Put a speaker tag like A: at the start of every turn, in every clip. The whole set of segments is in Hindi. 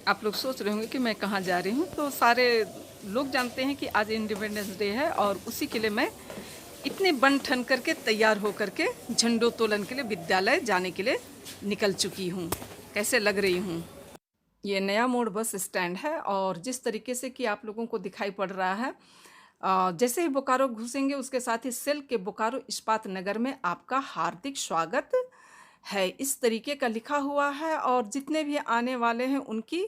A: आप लोग सोच रहे होंगे कि मैं कहाँ जा रही हूँ। तो सारे लोग जानते हैं कि आज इंडिपेंडेंस डे है और उसी के लिए मैं इतने बन ठन करके तैयार हो करके झंडोत्तोलन के लिए विद्यालय जाने के लिए निकल चुकी हूँ। कैसे लग रही हूँ। ये नया मोड़ बस स्टैंड है और जिस तरीके से कि आप लोगों को दिखाई पड़ रहा है, जैसे ही बोकारो घुसेंगे उसके साथ ही सेल के बोकारो इस्पात नगर में आपका हार्दिक स्वागत है, इस तरीके का लिखा हुआ है। और जितने भी आने वाले हैं उनकी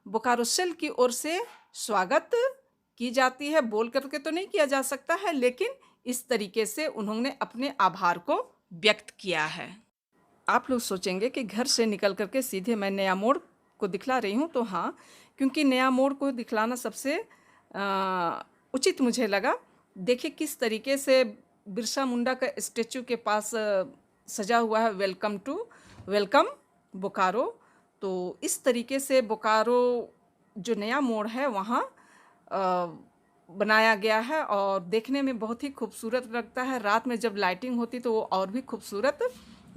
A: बोकारो सेल की ओर से स्वागत की जाती है। बोल करके तो नहीं किया जा सकता है, लेकिन इस तरीके से उन्होंने अपने आभार को व्यक्त किया है। आप लोग सोचेंगे कि घर से निकल करके सीधे मैं नया मोड़ को दिखला रही हूँ, तो हाँ, क्योंकि नया मोड़ को दिखलाना सबसे उचित मुझे लगा। देखिए किस तरीके से बिरसा मुंडा का स्टेचू के पास सजा हुआ है, वेलकम बोकारो। तो इस तरीके से बोकारो जो नया मोड़ है वहाँ बनाया गया है और देखने में बहुत ही खूबसूरत लगता है। रात में जब लाइटिंग होती तो वो और भी खूबसूरत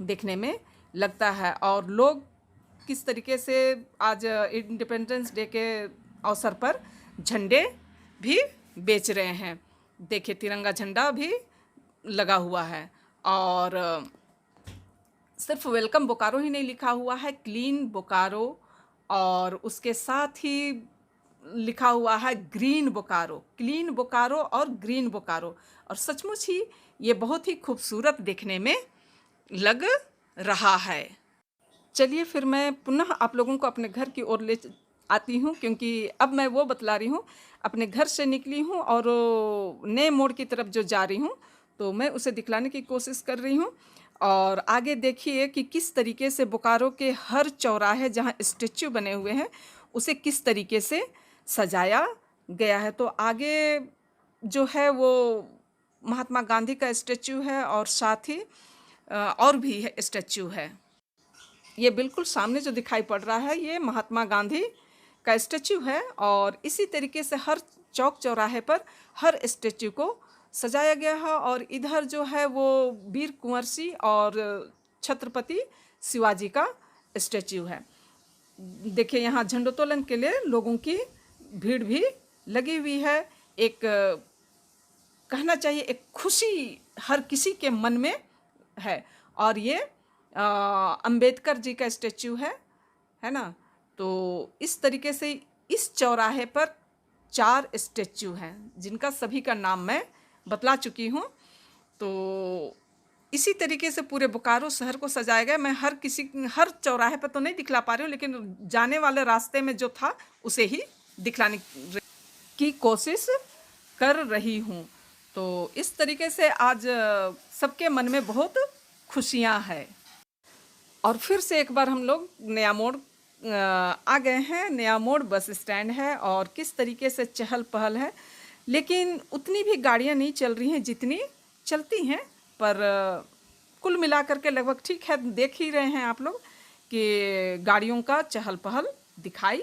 A: देखने में लगता है। और लोग किस तरीके से आज इंडिपेंडेंस डे के अवसर पर झंडे भी बेच रहे हैं। देखिए तिरंगा झंडा भी लगा हुआ है और सिर्फ वेलकम बोकारो ही नहीं लिखा हुआ है, क्लीन बोकारो, और उसके साथ ही लिखा हुआ है ग्रीन बोकारो, क्लीन बोकारो और ग्रीन बोकारो। और सचमुच ही ये बहुत ही खूबसूरत देखने में लग रहा है। चलिए फिर मैं पुनः आप लोगों को अपने घर की ओर ले आती हूँ, क्योंकि अब मैं वो बतला रही हूँ। अपने घर से निकली हूँ और नए मोड़ की तरफ जो जा रही हूँ तो मैं उसे दिखलाने की कोशिश कर रही हूँ। और आगे देखिए कि किस तरीके से बोकारो के हर चौराहे जहाँ स्टेच्यू बने हुए हैं उसे किस तरीके से सजाया गया है। तो आगे जो है वो महात्मा गांधी का स्टेच्यू है और साथ ही और भी स्टेच्यू है। ये बिल्कुल सामने जो दिखाई पड़ रहा है ये महात्मा गांधी का स्टेच्यू है और इसी तरीके से हर चौक चौराहे पर हर स्टेच्यू को सजाया गया है। और इधर जो है वो वीर कुंवर सिंह और छत्रपति शिवाजी का स्टेच्यू है। देखिए यहाँ झंडोत्तोलन के लिए लोगों की भीड़ भी लगी हुई है। एक कहना चाहिए एक खुशी हर किसी के मन में है। और ये अंबेडकर जी का स्टेच्यू है ना। तो इस तरीके से इस चौराहे पर 4 स्टेच्यू हैं जिनका सभी का नाम मैं बतला चुकी हूँ। तो इसी तरीके से पूरे बोकारो शहर को सजाया गया। मैं हर चौराहे पर तो नहीं दिखला पा रही हूँ, लेकिन जाने वाले रास्ते में जो था उसे ही दिखलाने की कोशिश कर रही हूँ। तो इस तरीके से आज सबके मन में बहुत खुशियाँ हैं। और फिर से एक बार हम लोग नया मोड़ आ गए हैं। नया मोड़ बस स्टैंड है और किस तरीके से चहल पहल है, लेकिन उतनी भी गाड़ियां नहीं चल रही हैं जितनी चलती हैं, पर कुल मिलाकर के लगभग ठीक है। देख ही रहे हैं आप लोग कि गाड़ियों का चहल पहल दिखाई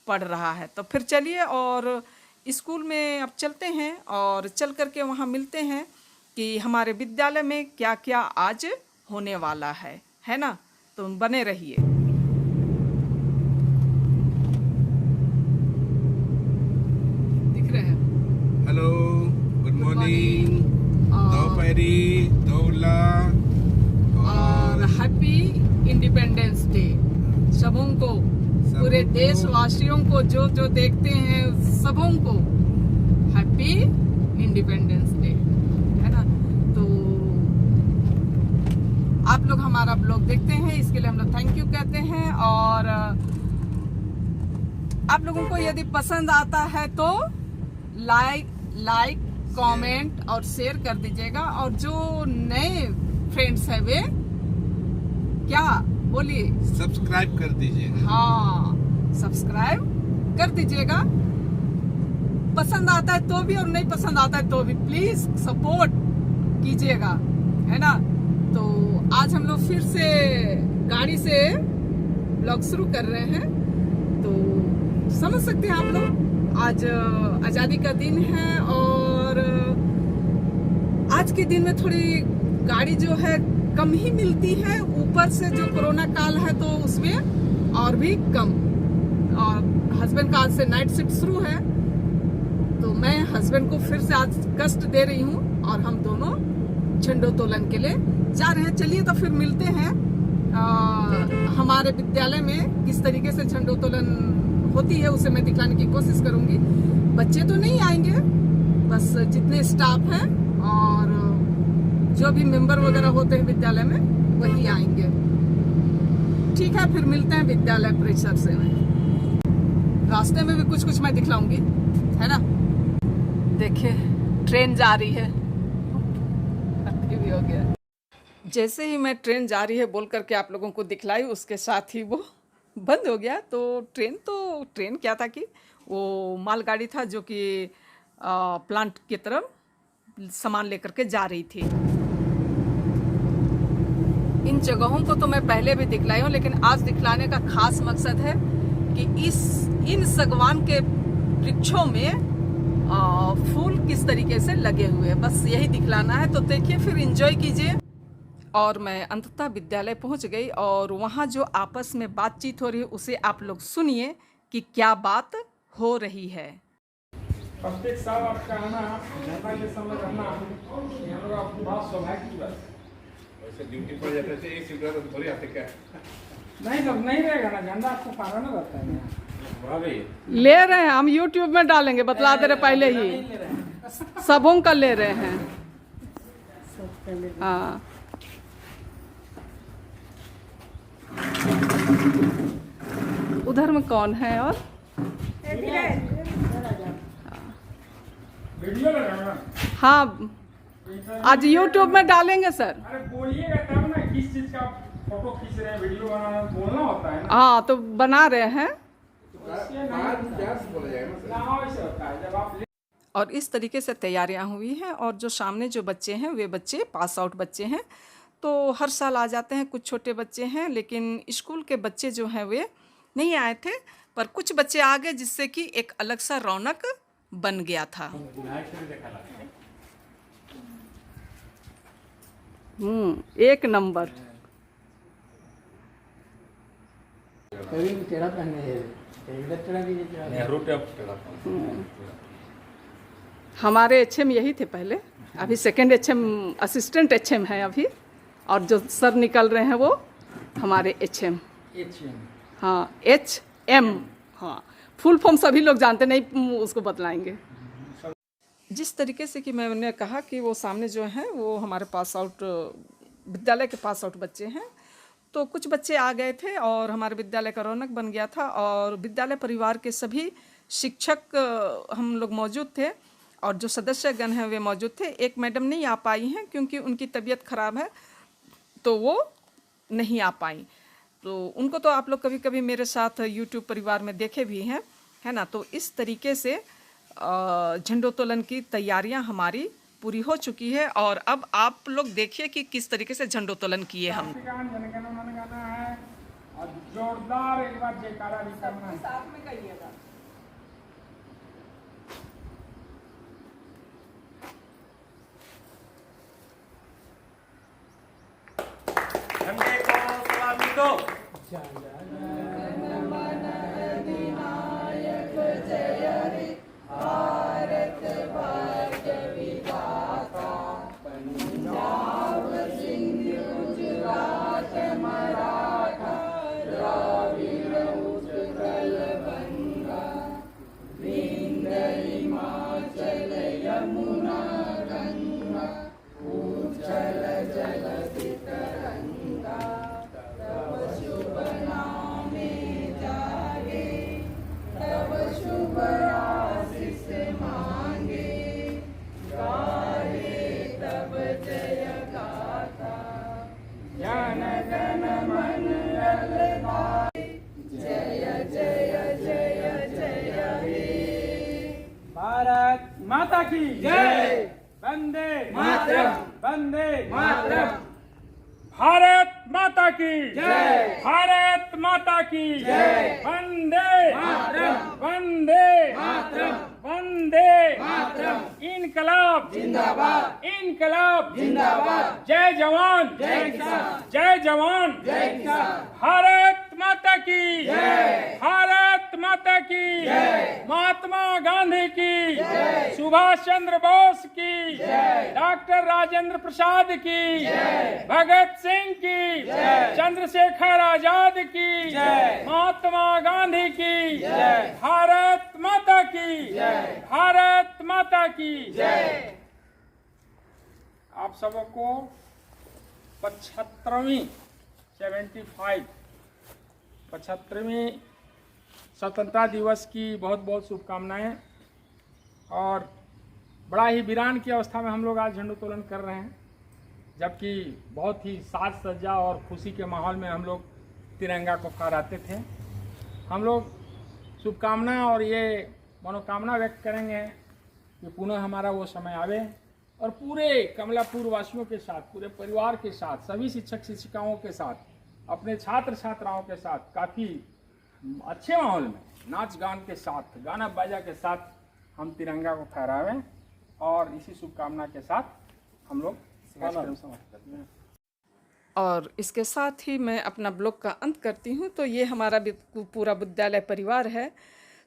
A: पड़ रहा है। तो फिर चलिए और स्कूल में अब चलते हैं और चल करके वहाँ मिलते हैं कि हमारे विद्यालय में क्या क्या आज होने वाला है ना। तो बने रहिए। दिख रहे हैं।
B: हेलो, गुड मॉर्निंग, दोपहरी, दौला
A: और हैप्पी इंडिपेंडेंस डे सबों को, पूरे देशवासियों को, जो जो देखते हैं सबों को हैप्पी इंडिपेंडेंस डे, है ना। तो आप लोग हमारा ब्लॉग देखते हैं, इसके लिए हम लोग थैंक यू कहते हैं। और आप लोगों को यदि पसंद आता है तो लाइक कमेंट और शेयर कर दीजिएगा। और जो नए फ्रेंड्स हैं वे क्या बोलिए,
B: सब्सक्राइब कर दीजिएगा।
A: हाँ, सब्सक्राइब कर दीजिएगा। पसंद आता है तो भी और नहीं पसंद आता है तो भी प्लीज सपोर्ट कीजिएगा, है ना। तो आज हम लोग फिर से गाड़ी से ब्लॉग शुरू कर रहे हैं। तो समझ सकते हैं आप लोग आज आज़ादी का दिन है और आज के दिन में थोड़ी गाड़ी जो है कम ही मिलती है। ऊपर से जो कोरोना काल है तो उसमें और भी कम। और हस्बैंड का आज से नाइट शिफ्ट शुरू है, तो मैं हस्बैंड को फिर से आज कष्ट दे रही हूँ और हम दोनों झंडोत्तोलन के लिए जा रहे हैं। चलिए तो फिर मिलते हैं हमारे विद्यालय में किस तरीके से झंडोत्तोलन होती है, उसे मैं दिखाने की कोशिश करूंगी। बच्चे तो नहीं आएंगे, बस जितने स्टाफ हैं और जो भी मेंबर वगैरह होते हैं विद्यालय में वही आएंगे। ठीक है, फिर मिलते हैं विद्यालय परिसर से। रास्ते में भी कुछ कुछ मैं दिखलाऊंगी, है ना। देखिए ट्रेन जा रही है, भी हो गया। जैसे ही मैं ट्रेन जा रही है बोल करके आप लोगों को दिखलाई, उसके साथ ही वो बंद हो गया। तो ट्रेन क्या था कि वो मालगाड़ी था जो कि प्लांट की तरफ सामान लेकर के जा रही थी। इन जगहों को तो मैं पहले भी दिखलाई हूँ, लेकिन आज दिखलाने का खास मकसद है कि इन सागवान के वृक्षों में फूल किस तरीके से लगे हुए हैं, बस यही दिखलाना है। तो देखिए फिर एंजॉय कीजिए। और मैं अंततः विद्यालय पहुंच गई और वहाँ जो आपस में बातचीत हो रही है उसे आप लोग सुनिए कि क्या बात हो रही है।
C: प्रत्येक साल आपका आना, जनता के समय रहना, ये हम लोग आपको बहुत सौभाग्य की बात।
B: वैसे ड्यूटी पर जाते थे एक सीटर तो थोड़ी आते क्या?
C: नहीं तब नहीं रहेगा ना, झंडा आपको पाना रहता है ना।
A: ले रहे हैं हम, YouTube में डालेंगे, बतला दे रहे पहले ही। सबों का ले रहे हैं। हाँ उधर में कौन है और
C: वीडियो लगाना।
A: हाँ आज YouTube में डालेंगे सर।
C: अरे बोलिएगा तब ना, किस चीज का फोटो खींच रहे हैं, वीडियो बनाना बोलना होता है ना।
A: हाँ तो बना रहे हैं। और इस तरीके से तैयारियां हुई हैं। और जो सामने जो बच्चे हैं वे बच्चे पास आउट बच्चे हैं, तो हर साल आ जाते हैं। कुछ छोटे बच्चे हैं, लेकिन स्कूल के बच्चे जो हैं वे नहीं आए थे, पर कुछ बच्चे आ गए, जिससे कि एक अलग सा रौनक बन गया था। एक नंबर। हमारे एचएम यही थे पहले, अभी सेकंड एचएम असिस्टेंट एचएम है अभी, और जो सर निकल रहे हैं वो हमारे एचएम। हाँ एचएम, हाँ फुल फॉर्म सभी लोग जानते नहीं, उसको बतलाएंगे। जिस तरीके से कि मैंने कहा कि वो सामने जो हैं वो हमारे पास आउट विद्यालय के पास आउट बच्चे हैं, तो कुछ बच्चे आ गए थे और हमारे विद्यालय का रौनक बन गया था। और विद्यालय परिवार के सभी शिक्षक हम लोग मौजूद थे और जो सदस्यगण हैं वे मौजूद थे। एक मैडम नहीं आ पाई हैं क्योंकि उनकी तबीयत खराब है, तो वो नहीं आ पाई। तो उनको तो आप लोग कभी कभी मेरे साथ YouTube परिवार में देखे भी हैं, है ना। तो इस तरीके से झंडोत्तोलन की तैयारियां हमारी पूरी हो चुकी है। और अब आप लोग देखिए कि किस तरीके से झंडोत्तोलन किए हम।
C: गाना है और जोरदार एक बार जयकारा भी करना है।
A: साथ में कहिएगा।
D: झंडे को सलामी दो।
C: भारत माता की जय। वंदे मातरम। वंदे मातरम। भारत माता की जय। भारत माता की जय। वंदे मातरम। वंदे मातरम। वंदे मातरम। इनकलाब जिंदाबाद। इनकलाब जिंदाबाद। जय जवान जय किसान। जय जवान जय किसान। भारत माता की जय। भारत माता महात्मा गांधी की, सुभाष चंद्र बोस की, डॉक्टर राजेंद्र प्रसाद की, भगत सिंह की, चंद्रशेखर आजाद की, महात्मा गांधी की, भारत माता की, भारत माता की। आप सबको 75वीं स्वतंत्रता दिवस की बहुत बहुत शुभकामनाएं। और बड़ा ही वीरान की अवस्था में हम लोग आज झंडोत्तोलन कर रहे हैं, जबकि बहुत ही साज सज्जा और खुशी के माहौल में हम लोग तिरंगा को फहराते थे। हम लोग शुभकामना और ये मनोकामना व्यक्त करेंगे कि पुनः हमारा वो समय आवे और पूरे कमलापुर वासियों के साथ, पूरे परिवार के साथ, सभी शिक्षक शिक्षिकाओं के साथ, अपने छात्र छात्राओं के साथ काफ़ी अच्छे माहौल में नाच गान के साथ, गाना बाजा के साथ हम तिरंगा को फहरावें। और इसी शुभकामना के साथ हम लोग कार्यक्रम समाप्त करते हैं।
A: और इसके साथ ही मैं अपना ब्लॉग का अंत करती हूँ। तो ये हमारा पूरा विद्यालय परिवार है।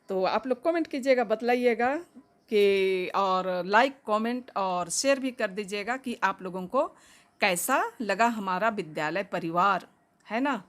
A: तो आप लोग कमेंट कीजिएगा, बतलाइएगा कि, और लाइक कमेंट और शेयर भी कर दीजिएगा कि आप लोगों को कैसा लगा हमारा विद्यालय परिवार, है ना।